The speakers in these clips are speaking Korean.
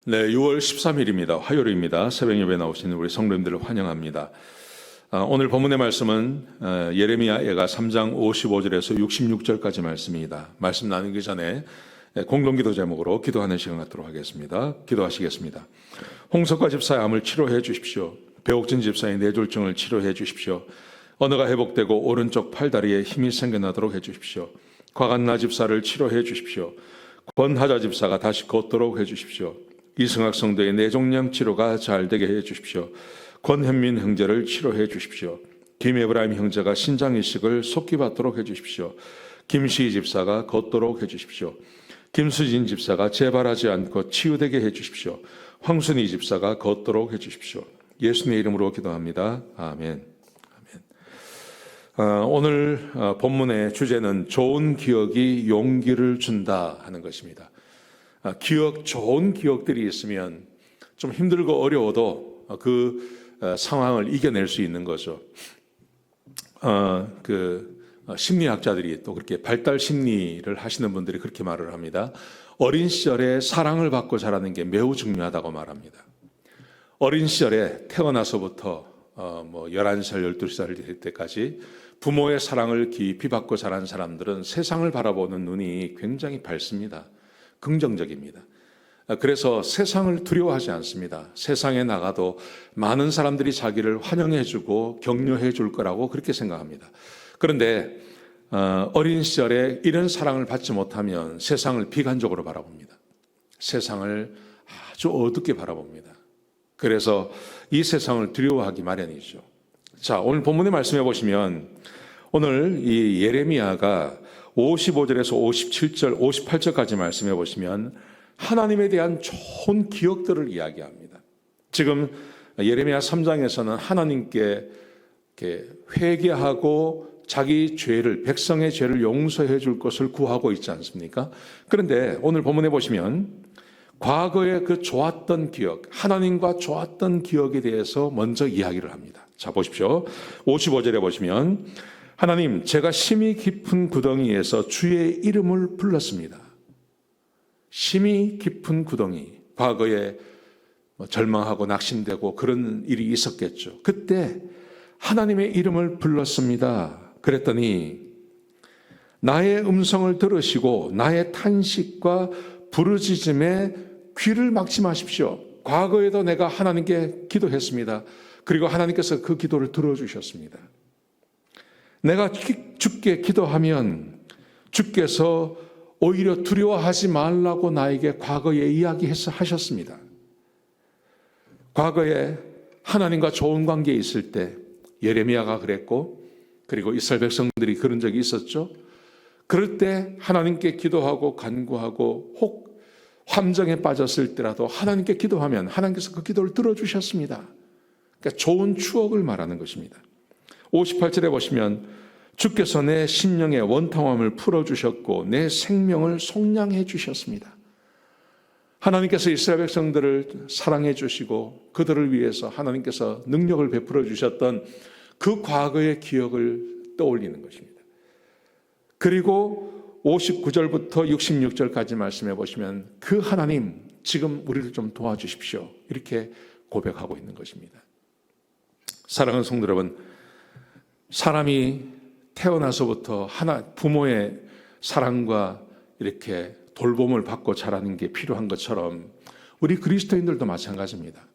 네, 6월 13일입니다. 화요일입니다. 새벽 예배 나오시는 우리 성도님들을 환영합니다. 오늘 본문의 말씀은 예레미야 예가 3장 55절에서 66절까지 말씀입니다. 말씀 나누기 전에 공동기도 제목으로 기도하는 시간 갖도록 하겠습니다. 기도하시겠습니다. 홍석화 집사의 암을 치료해 주십시오. 배옥진 집사의 뇌졸중을 치료해 주십시오. 언어가 회복되고 오른쪽 팔다리에 힘이 생겨나도록 해 주십시오. 곽한나 집사를 치료해 주십시오. 권하자 집사가 다시 걷도록 해 주십시오. 이승학 성도의 뇌종양 치료가 잘 되게 해 주십시오. 권현민 형제를 치료해 주십시오. 김에브라임 형제가 신장 이식을 속히 받도록 해 주십시오. 김시희 집사가 걷도록 해 주십시오. 김수진 집사가 재발하지 않고 치유되게 해 주십시오. 황순희 집사가 걷도록 해 주십시오. 예수님의 이름으로 기도합니다. 아멘. 오늘 본문의 주제는 좋은 기억이 용기를 준다 하는 것입니다. 좋은 기억들이 있으면 좀 힘들고 어려워도 그 상황을 이겨낼 수 있는 거죠. 심리학자들이 또 그렇게 발달 심리를 하시는 분들이 그렇게 말을 합니다. 어린 시절에 사랑을 받고 자라는 게 매우 중요하다고 말합니다. 어린 시절에 태어나서부터 11살, 12살 될 때까지 부모의 사랑을 깊이 받고 자란 사람들은 세상을 바라보는 눈이 굉장히 밝습니다. 긍정적입니다. 그래서 세상을 두려워하지 않습니다. 세상에 나가도 많은 사람들이 자기를 환영해주고 격려해줄 거라고 그렇게 생각합니다. 그런데 어린 시절에 이런 사랑을 받지 못하면 세상을 비관적으로 바라봅니다. 세상을 아주 어둡게 바라봅니다. 그래서 이 세상을 두려워하기 마련이죠. 자, 오늘 본문의 말씀해 보시면 오늘 이 예레미야가 55절에서 57절, 58절까지 말씀해 보시면 하나님에 대한 좋은 기억들을 이야기합니다. 지금 예레미야 3장에서는 하나님께 회개하고 자기 죄를, 백성의 죄를 용서해 줄 것을 구하고 있지 않습니까? 그런데 오늘 본문에 보시면 과거의 그 좋았던 기억, 하나님과 좋았던 기억에 대해서 먼저 이야기를 합니다. 자, 보십시오. 55절에 보시면 하나님, 제가 심히 깊은 구덩이에서 주의 이름을 불렀습니다. 심히 깊은 구덩이, 과거에 절망하고 낙심되고 그런 일이 있었겠죠. 그때 하나님의 이름을 불렀습니다. 그랬더니 나의 음성을 들으시고 나의 탄식과 부르짖음에 귀를 막지 마십시오. 과거에도 내가 하나님께 기도했습니다. 그리고 하나님께서 그 기도를 들어주셨습니다. 내가 주께 기도하면 주께서 오히려 두려워하지 말라고 나에게 과거에 이야기하셨습니다. 과거에 하나님과 좋은 관계에 있을 때 예레미야가 그랬고, 그리고 이스라엘 백성들이 그런 적이 있었죠. 그럴 때 하나님께 기도하고 간구하고 혹 함정에 빠졌을 때라도 하나님께 기도하면 하나님께서 그 기도를 들어주셨습니다. 그러니까 좋은 추억을 말하는 것입니다. 58절에 보시면 주께서 내 심령의 원통함을 풀어주셨고 내 생명을 속량해 주셨습니다. 하나님께서 이스라엘 백성들을 사랑해 주시고 그들을 위해서 하나님께서 능력을 베풀어 주셨던 그 과거의 기억을 떠올리는 것입니다. 그리고 59절부터 66절까지 말씀해 보시면 그 하나님 지금 우리를 좀 도와주십시오. 이렇게 고백하고 있는 것입니다. 사랑하는 성도 여러분, 사람이 태어나서부터 부모의 사랑과 이렇게 돌봄을 받고 자라는 게 필요한 것처럼 우리 그리스도인들도 마찬가지입니다.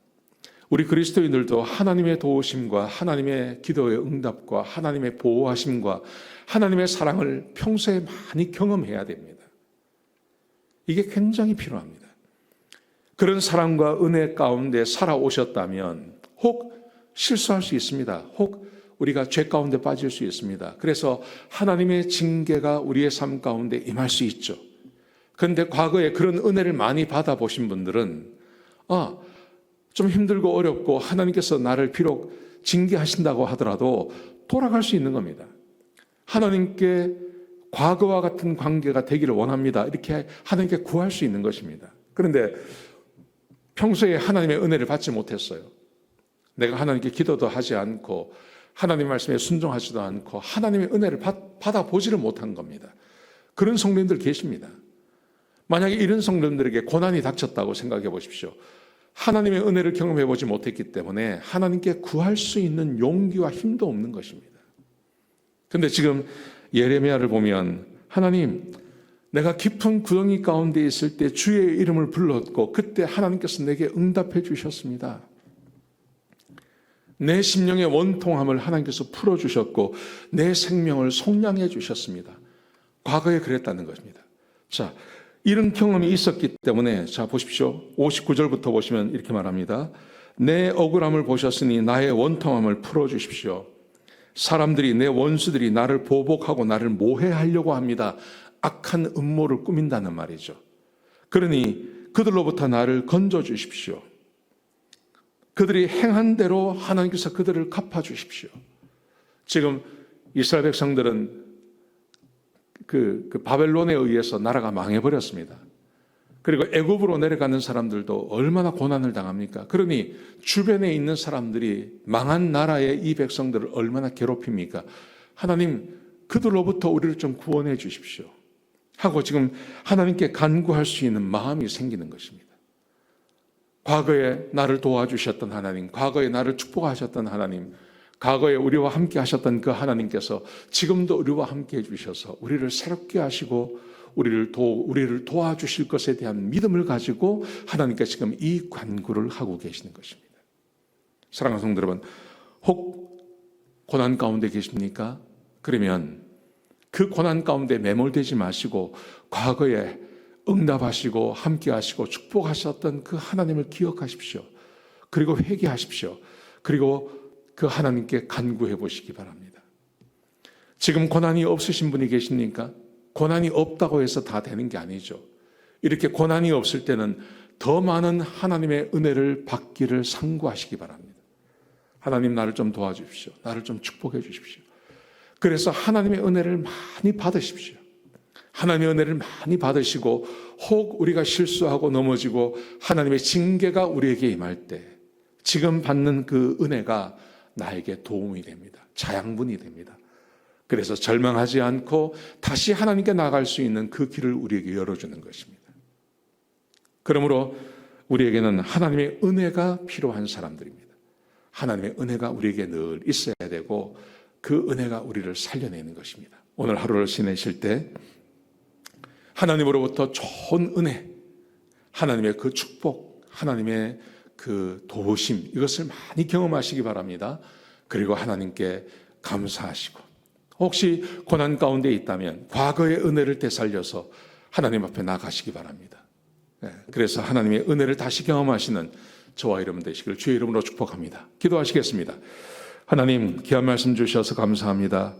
우리 그리스도인들도 하나님의 도우심과 하나님의 기도의 응답과 하나님의 보호하심과 하나님의 사랑을 평소에 많이 경험해야 됩니다. 이게 굉장히 필요합니다. 그런 사랑과 은혜 가운데 살아오셨다면 혹 실수할 수 있습니다. 혹 우리가 죄 가운데 빠질 수 있습니다. 그래서 하나님의 징계가 우리의 삶 가운데 임할 수 있죠. 그런데 과거에 그런 은혜를 많이 받아보신 분들은 좀 힘들고 어렵고 하나님께서 나를 비록 징계하신다고 하더라도 돌아갈 수 있는 겁니다. 하나님께 과거와 같은 관계가 되기를 원합니다. 이렇게 하나님께 구할 수 있는 것입니다. 그런데 평소에 하나님의 은혜를 받지 못했어요. 내가 하나님께 기도도 하지 않고 하나님 말씀에 순종하지도 않고 하나님의 은혜를 받아보지를 못한 겁니다. 그런 성도님들 계십니다. 만약에 이런 성도들에게 고난이 닥쳤다고 생각해 보십시오. 하나님의 은혜를 경험해 보지 못했기 때문에 하나님께 구할 수 있는 용기와 힘도 없는 것입니다. 그런데 지금 예레미야를 보면 하나님, 내가 깊은 구덩이 가운데 있을 때 주의 이름을 불렀고 그때 하나님께서 내게 응답해 주셨습니다. 내 심령의 원통함을 하나님께서 풀어주셨고 내 생명을 속량해 주셨습니다. 과거에 그랬다는 것입니다. 자, 이런 경험이 있었기 때문에 자 보십시오. 59절부터 보시면 이렇게 말합니다. 내 억울함을 보셨으니 나의 원통함을 풀어주십시오. 사람들이 내 원수들이 나를 보복하고 나를 모해하려고 합니다. 악한 음모를 꾸민다는 말이죠. 그러니 그들로부터 나를 건져주십시오. 그들이 행한 대로 하나님께서 그들을 갚아주십시오. 지금 이스라엘 백성들은 그 바벨론에 의해서 나라가 망해버렸습니다. 그리고 애굽으로 내려가는 사람들도 얼마나 고난을 당합니까? 그러니 주변에 있는 사람들이 망한 나라의 이 백성들을 얼마나 괴롭힙니까? 하나님, 그들로부터 우리를 좀 구원해 주십시오 하고 지금 하나님께 간구할 수 있는 마음이 생기는 것입니다. 과거에 나를 도와주셨던 하나님, 과거에 나를 축복하셨던 하나님, 과거에 우리와 함께 하셨던 그 하나님께서 지금도 우리와 함께 해주셔서 우리를 새롭게 하시고 우리를 도와주실 것에 대한 믿음을 가지고 하나님께 지금 이 간구를 하고 계시는 것입니다. 사랑하는 성도 여러분, 혹 고난 가운데 계십니까? 그러면 그 고난 가운데 매몰되지 마시고 과거에 응답하시고 함께 하시고 축복하셨던 그 하나님을 기억하십시오. 그리고 회개하십시오. 그리고 그 하나님께 간구해 보시기 바랍니다. 지금 고난이 없으신 분이 계십니까? 고난이 없다고 해서 다 되는 게 아니죠. 이렇게 고난이 없을 때는 더 많은 하나님의 은혜를 받기를 상고하시기 바랍니다. 하나님, 나를 좀 도와주십시오. 나를 좀 축복해 주십시오. 그래서 하나님의 은혜를 많이 받으십시오. 하나님의 은혜를 많이 받으시고 혹 우리가 실수하고 넘어지고 하나님의 징계가 우리에게 임할 때 지금 받는 그 은혜가 나에게 도움이 됩니다. 자양분이 됩니다. 그래서 절망하지 않고 다시 하나님께 나아갈 수 있는 그 길을 우리에게 열어주는 것입니다. 그러므로 우리에게는 하나님의 은혜가 필요한 사람들입니다. 하나님의 은혜가 우리에게 늘 있어야 되고 그 은혜가 우리를 살려내는 것입니다. 오늘 하루를 지내실 때 하나님으로부터 좋은 은혜, 하나님의 그 축복, 하나님의 그 도우심, 이것을 많이 경험하시기 바랍니다. 그리고 하나님께 감사하시고 혹시 고난 가운데 있다면 과거의 은혜를 되살려서 하나님 앞에 나가시기 바랍니다. 그래서 하나님의 은혜를 다시 경험하시는 저와 여러분 되시기를 주의 이름으로 축복합니다. 기도하시겠습니다. 하나님, 귀한 말씀 주셔서 감사합니다.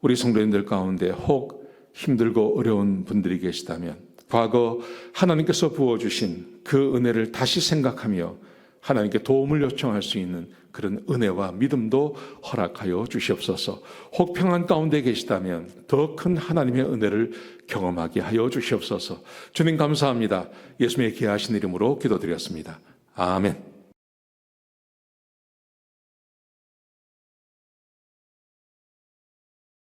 우리 성도님들 가운데 혹 힘들고 어려운 분들이 계시다면 과거 하나님께서 부어주신 그 은혜를 다시 생각하며 하나님께 도움을 요청할 수 있는 그런 은혜와 믿음도 허락하여 주시옵소서. 혹 평안 가운데 계시다면 더 큰 하나님의 은혜를 경험하게 하여 주시옵소서. 주님 감사합니다. 예수님의 귀하신 이름으로 기도드렸습니다. 아멘.